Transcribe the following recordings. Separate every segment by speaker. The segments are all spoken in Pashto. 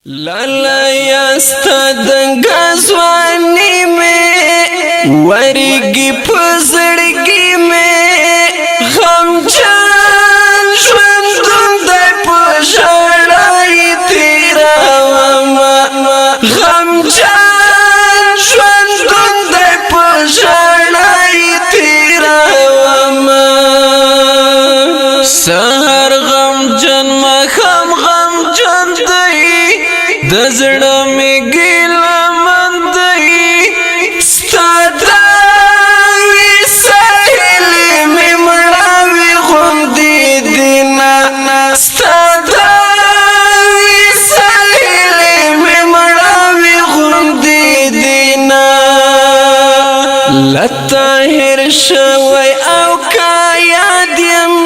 Speaker 1: لالا یاستا دنگا زوانی میں ورگی پزڑگی میں غم جان شوندن دائی پشاڑائی تیرا وما غم جان شوندن دائی پشاڑائی تیرا وما سہر غم جن مخم غم جن دائی دزڑا میں گیلا من دائی ستا داوی ساحلی میں مڑاوی غم دی دینا ستا داوی ساحلی میں مڑاوی غم دی دینا لطاہر شوی او کا یادیم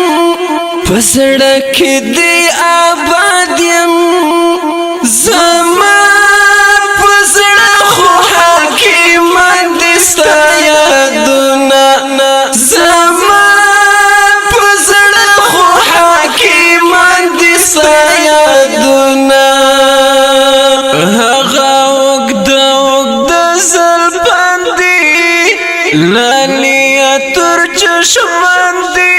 Speaker 1: پسڑک دی آبادیم زمان پزڑا خو حاکمان دستا یادونا زمان پزڑا خو حاکمان دستا یادونا هغا اگدا زلبان دی لالیا تر چشمان دی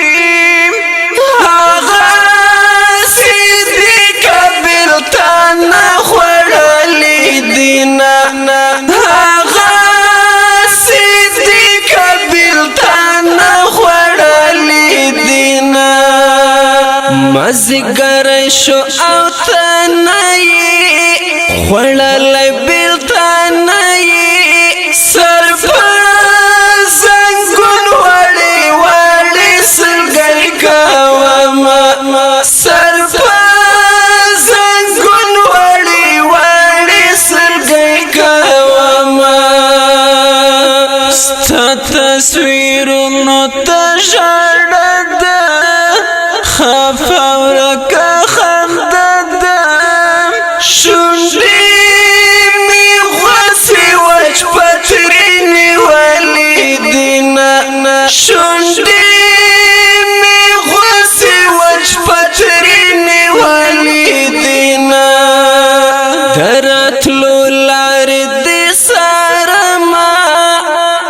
Speaker 1: مزگر شو او تنائی خوڑالی بیلتانائی سر پر زنگون وڑی وڑی سلگل کواما سر پر زنگون وڑی وڑی سلگل کواما ستا تصویرونو تشاڑد خفا ورکا خنددم شنڈی می غسی وچ پترینی ولی دینا شنڈی می غسی وچ پترینی ولی دینا درت لولار دی سارما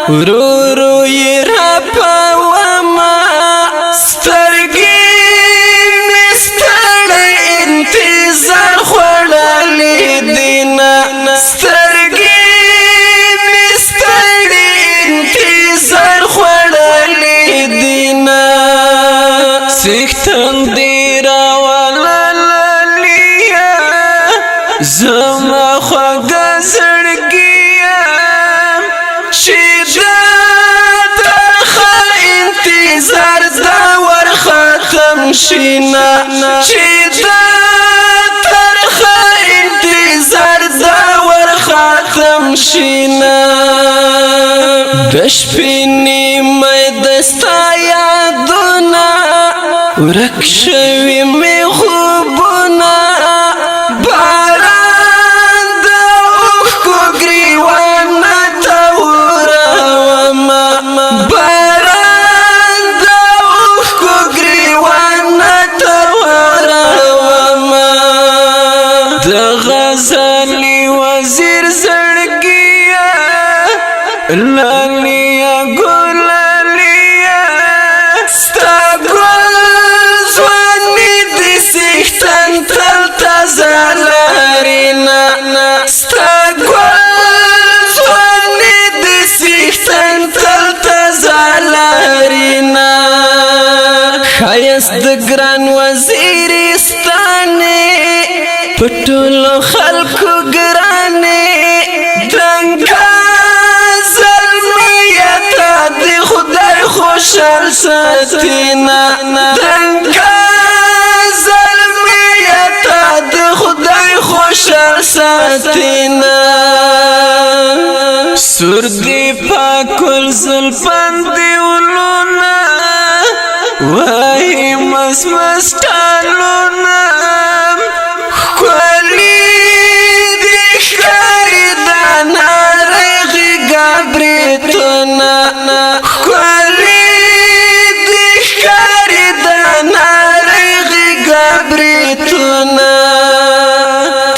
Speaker 1: رو رو ی رپا وما سترگی انتظار خوڑالی دینا سترگی مستڑی انتظار خوڑالی دینا سیختن دیرا والا لالیا زما خواگا زڑگیا شیدہ درخوا انتظار داور ختم شینا شیدہ شینا دشپینی میں دستا یادونا ورکشوی میں خوبونا باران دا اوخ کو گریوانا تاورا وما باران دا اوخ کو گریوانا تاورا وما دا غزالی وزیر زڑگیا لالیا گلالیا ستا گل زوانی دی سیختن تل تازالارینا ستا گل زوانی دی سیختن تل تازالارینا خیست دگران وزیرستانی پٹولو خلقو گرانی دنگا ظلمیتا دی خدای خوشحال ساتینا دنگا ظلمیتا دی خدای خوشحال ساتینا سور دی پاکل زلپن دی ولونا وائی مس مسٹالونا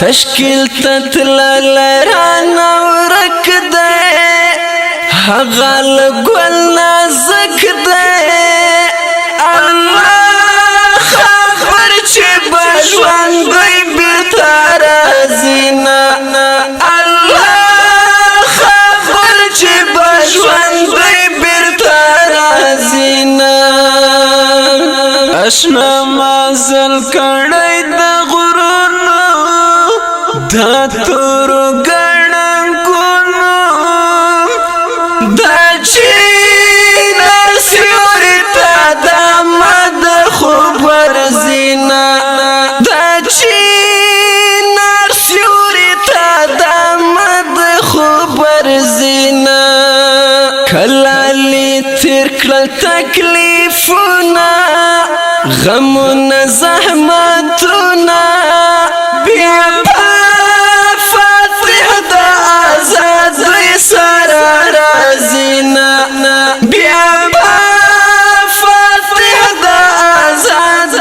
Speaker 1: تشکیل تتلل رانا ورک دے غال گل نازک دے اللہ خبر چی بجوان گئی بیتا رازینا اللہ خبر چی بجوان گئی بیتا رازینا اشنا مازل کڑی دا غرونو دا تورو گڑنگونو دا چینا سیوری تا دا مد خوبر زینا دا چینا سیوری تا دا مد خوبر زینا کلالی ترکل تکلیفونا غمونا زحمتونا بیا فاتح دا آزاد سارا رازینا بیا فاتح دا آزاد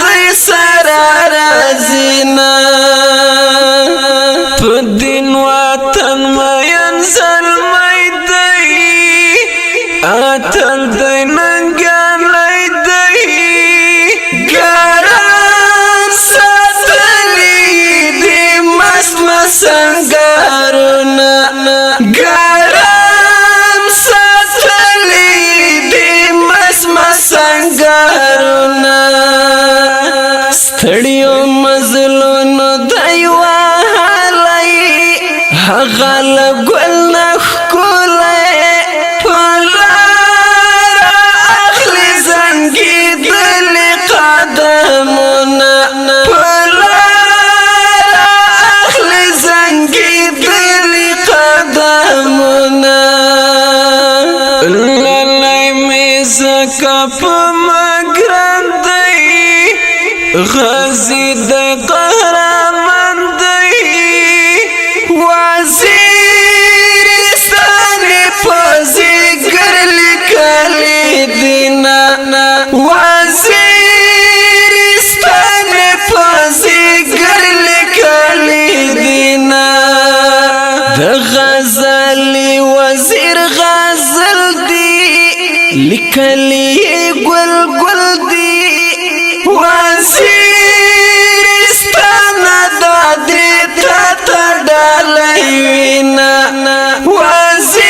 Speaker 1: سارا رازینا پا دین وطن مین ظلمی دی آتل دی ننگالی دی گران ساتلی دی مست مسنگارونا گران ساتلی دی مست مسنگارونا ستڑیو مزلونو دیوا حالی غال گل نخکولی پلارا اخلی زنگی دلی قدمونا پلارا اخلی زنگی دلی قدمونا للی میزکا پا مگران دی غازی دی قهرمان دی وزیرستانی پازی گرلی کلی دینا وزیرستانی پازی گرلی کلی دینا د غزلی وزیر غزل دی لکلی گل گل دی وزیرستان دادی تا ڈالی وینا وزیرستان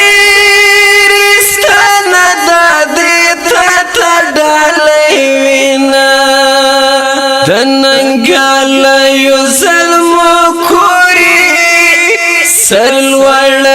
Speaker 1: دادی تا ڈالی وینا دننگالیو ظلمو کوری سرلوڑ